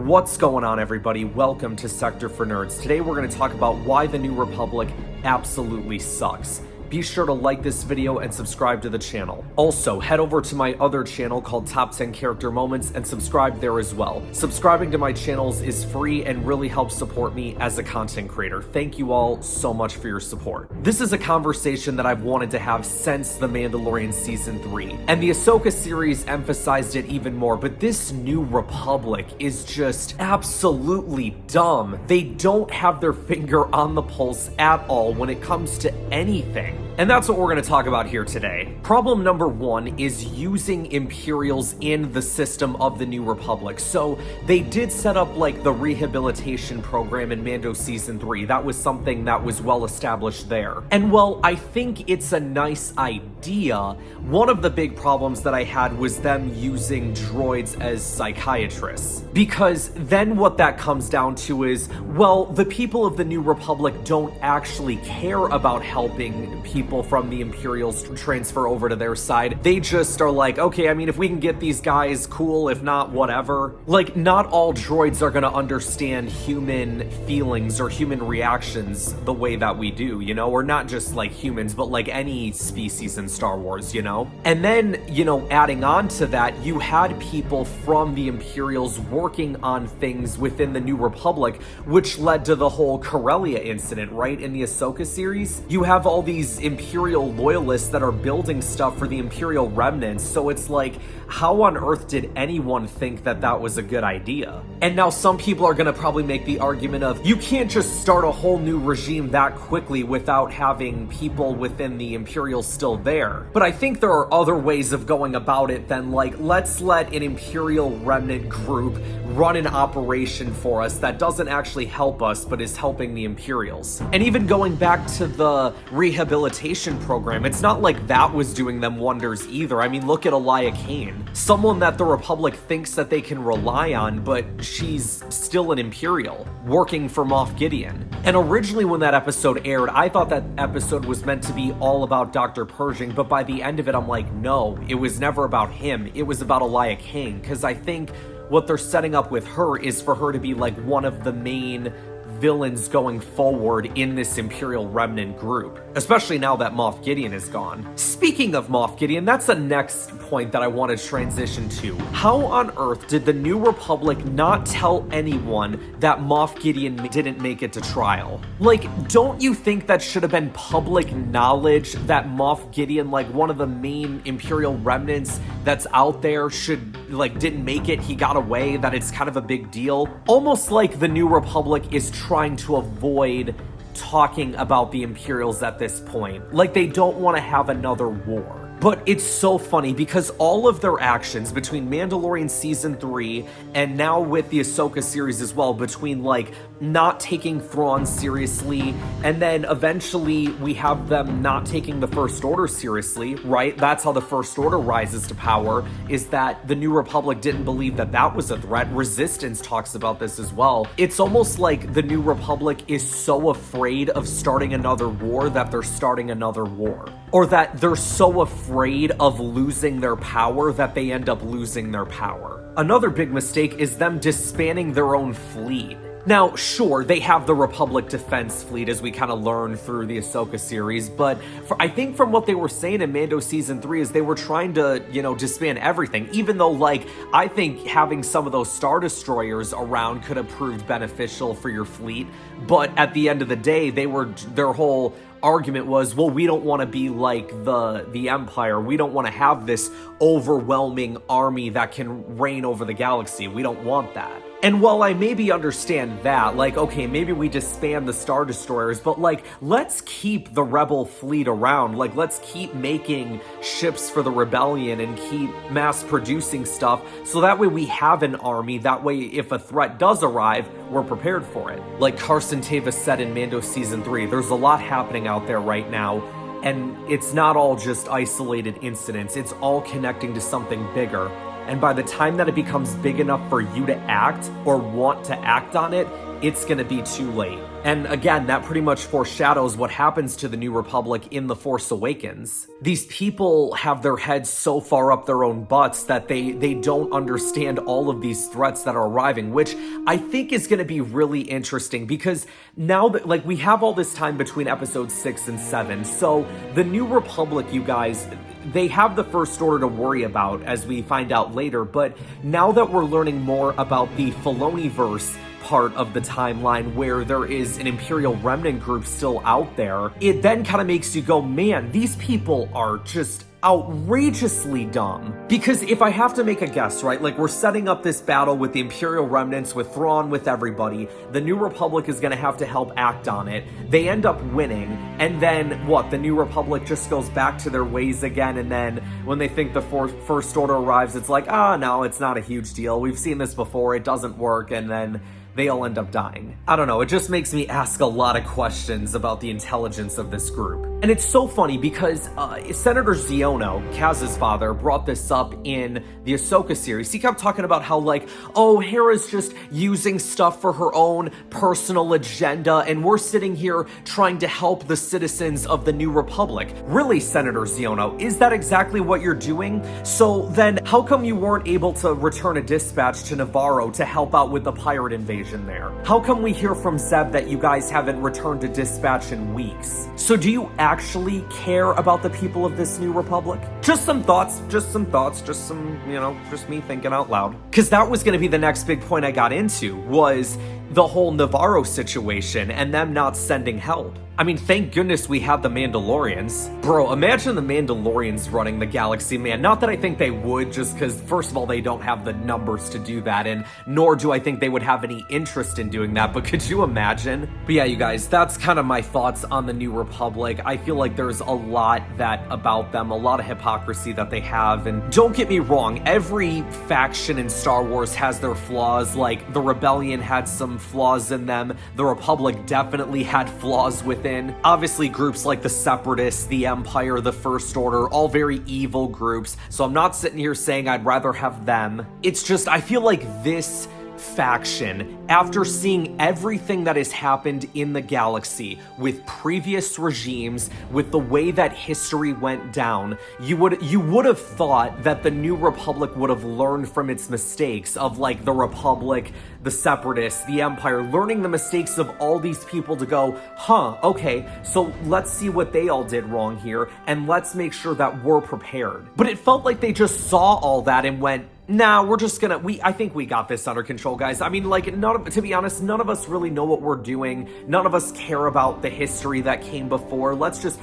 What's going on, everybody? Welcome to Sector for Nerds. Today we're going to talk about why the New Republic absolutely sucks. Be sure to like this video and subscribe to the channel. Also, head over to my other channel called Top 10 Character Moments and subscribe there as well. Subscribing to my channels is free and really helps support me as a content creator. Thank you all so much for your support. This is a conversation that I've wanted to have since The Mandalorian Season 3, and the Ahsoka series emphasized it even more, but this New Republic is just absolutely dumb. They don't have their finger on the pulse at all when it comes to anything. And that's what we're going to talk about here today. Problem number one is using Imperials in the system of the New Republic. So they did set up like the rehabilitation program in Mando Season 3. That was something that was well established there. And well, I think it's a nice idea. One of the big problems that I had was them using droids as psychiatrists. Because then what that comes down to is, well, the people of the New Republic don't actually care about helping people from the Imperials transfer over to their side. They just are like, okay, I mean, if we can get these guys, cool. If not, whatever. Like, not all droids are gonna understand human feelings or human reactions the way that we do, you know? Or not just like humans, but like any species in Star Wars, you know? And then, you know, adding on to that, you had people from the Imperials working on things within the New Republic, which led to the whole Corellia incident, right? In the Ahsoka series, you have all these Imperial loyalists that are building stuff for the Imperial remnants, so it's like, how on earth did anyone think that that was a good idea? And now some people are gonna probably make the argument of, you can't just start a whole new regime that quickly without having people within the Imperials still there. But I think there are other ways of going about it than like, let's let an Imperial remnant group run an operation for us that doesn't actually help us, but is helping the Imperials. And even going back to the rehabilitation program, it's not like that was doing them wonders either. I mean, look at Elia Kane, someone that the Republic thinks that they can rely on, but she's still an Imperial, working for Moff Gideon. And originally when that episode aired, I thought that episode was meant to be all about Dr. Pershing, but by the end of it, I'm like, no, it was never about him. It was about Elia Kane, because I think what they're setting up with her is for her to be like one of the main villains going forward in this Imperial remnant group, especially now that Moff Gideon is gone. Speaking of Moff Gideon, that's the next point that I want to transition to. How on earth did the New Republic not tell anyone that Moff Gideon didn't make it to trial? Like, don't you think that should have been public knowledge that Moff Gideon, like one of the main Imperial remnants that's out there, didn't make it, he got away, that it's kind of a big deal? Almost like the New Republic is trying to avoid talking about the Imperials at this point. Like, they don't want to have another war. But it's so funny because all of their actions between Mandalorian Season 3 and now with the Ahsoka series as well, between like not taking Thrawn seriously, and then eventually we have them not taking the First Order seriously, right? That's how the First Order rises to power, is that the New Republic didn't believe that that was a threat. Resistance talks about this as well. It's almost like the New Republic is so afraid of starting another war that they're starting another war. Or that they're so afraid of losing their power that they end up losing their power. Another big mistake is them disbanding their own fleet. Now, sure, they have the Republic Defense Fleet, as we kind of learned through the Ahsoka series, but I think from what they were saying in Mando Season 3 is they were trying to, disband everything, even though, like, I think having some of those Star Destroyers around could have proved beneficial for your fleet, but at the end of the day, their whole argument was, well, we don't want to be like the Empire. We don't want to have this overwhelming army that can reign over the galaxy. We don't want that. And while I maybe understand that, like, okay, maybe we disband the Star Destroyers, but like, let's keep the Rebel fleet around. Like, let's keep making ships for the Rebellion and keep mass producing stuff, so that way we have an army. That way, if a threat does arrive, we're prepared for it. Like Carson Tavis said in Mando Season 3, there's a lot happening out there right now, and it's not all just isolated incidents. It's all connecting to something bigger. And by the time that it becomes big enough for you to act or want to act on it, it's gonna be too late. And again, that pretty much foreshadows what happens to the New Republic in The Force Awakens. These people have their heads so far up their own butts that they don't understand all of these threats that are arriving, which I think is gonna be really interesting, because now that, like, we have all this time between episodes 6 and 7, so the New Republic, you guys, they have the First Order to worry about, as we find out later, but now that we're learning more about the Filoniverse part of the timeline, where there is an Imperial Remnant group still out there, it then kind of makes you go, man, these people are just outrageously dumb. Because if I have to make a guess, right, like, we're setting up this battle with the Imperial Remnants, with Thrawn, with everybody. The New Republic is gonna have to help act on it. They end up winning, and then what? The New Republic just goes back to their ways again, and then when they think the First Order arrives, it's like, no, it's not a huge deal. We've seen this before, it doesn't work, and then they all end up dying. I don't know, it just makes me ask a lot of questions about the intelligence of this group. And it's so funny because Senator Xiono, Kaz's father, brought this up in the Ahsoka series. He kept talking about how, like, oh, Hera's just using stuff for her own personal agenda, and we're sitting here trying to help the citizens of the New Republic. Really, Senator Xiono, is that exactly what you're doing? So then, how come you weren't able to return a dispatch to Navarro to help out with the pirate invasion there? How come we hear from Zeb that you guys haven't returned a dispatch in weeks? So do you actually care about the people of this New Republic? Just some thoughts, just some, you know, just me thinking out loud. Because that was going to be the next big point I got into, was the whole Navarro situation and them not sending help. I mean, thank goodness we have the Mandalorians. Bro, imagine the Mandalorians running the galaxy, man. Not that I think they would, just because, first of all, they don't have the numbers to do that, and nor do I think they would have any interest in doing that, but could you imagine? But yeah, you guys, that's kind of my thoughts on the New Republic. I feel like there's a lot about them, a lot of hypocrisy that they have, and don't get me wrong, every faction in Star Wars has their flaws. Like, the Rebellion had some flaws in them, the Republic definitely had flaws within. Obviously, groups like the Separatists, the Empire, the First Order, all very evil groups, so I'm not sitting here saying I'd rather have them. It's just, I feel like this faction, after seeing everything that has happened in the galaxy with previous regimes, with the way that history went down, you would have thought that the New Republic would have learned from its mistakes of, like, the Republic, the Separatists, the Empire, learning the mistakes of all these people to go, okay, so let's see what they all did wrong here, and let's make sure that we're prepared. But it felt like they just saw all that and went, nah, we're just gonna, I think we got this under control, guys. I mean, like, to be honest, none of us really know what we're doing. None of us care about the history that came before. Let's just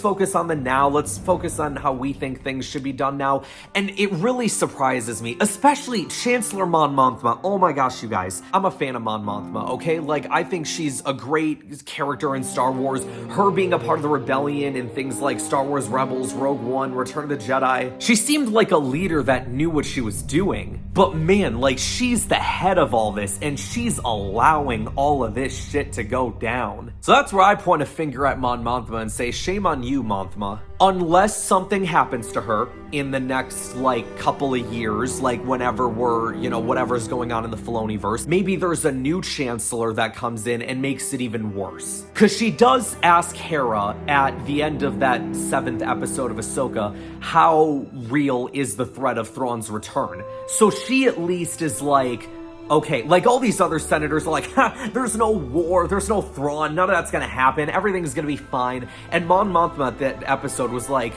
focus on the now. Let's focus on how we think things should be done now. And it really surprises me, especially Chancellor Mon Mothma. Oh my gosh, you guys. I'm a fan of Mon Mothma, okay? Like, I think she's a great character in Star Wars. Her being a part of the Rebellion and things like Star Wars Rebels, Rogue One, Return of the Jedi. She seemed like a leader that knew what she was doing. But man, like, she's the head of all this, and she's allowing all of this shit to go down. So that's where I point a finger at Mon Mothma and say, shame on you, Mothma. Unless something happens to her in the next, like, couple of years, like whenever we're, you know, whatever's going on in the Filoniverse, maybe there's a new chancellor that comes in and makes it even worse. Because she does ask Hera at the end of that 7th episode of Ahsoka, how real is the threat of Thrawn's return? So she at least is like, okay, like all these other senators are like, there's no war, there's no Thrawn, none of that's gonna happen, everything's gonna be fine. And Mon Mothma at that episode was like,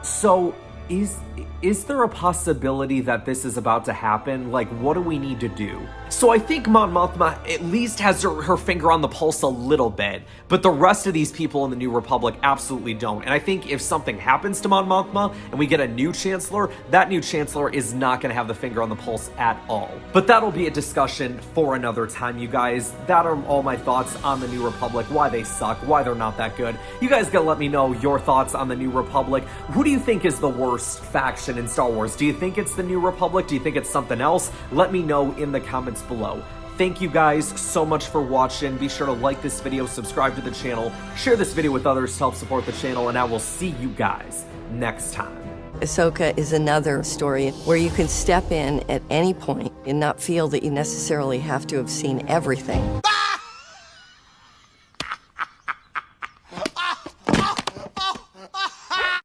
so is there a possibility that this is about to happen? Like, what do we need to do? So I think Mon Mothma at least has her finger on the pulse a little bit, but the rest of these people in the New Republic absolutely don't. And I think if something happens to Mon Mothma and we get a new chancellor, that new chancellor is not going to have the finger on the pulse at all. But that'll be a discussion for another time, you guys. That are all my thoughts on the New Republic, why they suck, why they're not that good. You guys gotta let me know your thoughts on the New Republic. Who do you think is the worst faction in Star Wars? Do you think it's the New Republic? Do you think it's something else? Let me know in the comments below. Thank you guys so much for watching. Be sure to like this video, subscribe to the channel, share this video with others to help support the channel, and I will see you guys next time. Ahsoka is another story where you can step in at any point and not feel that you necessarily have to have seen everything.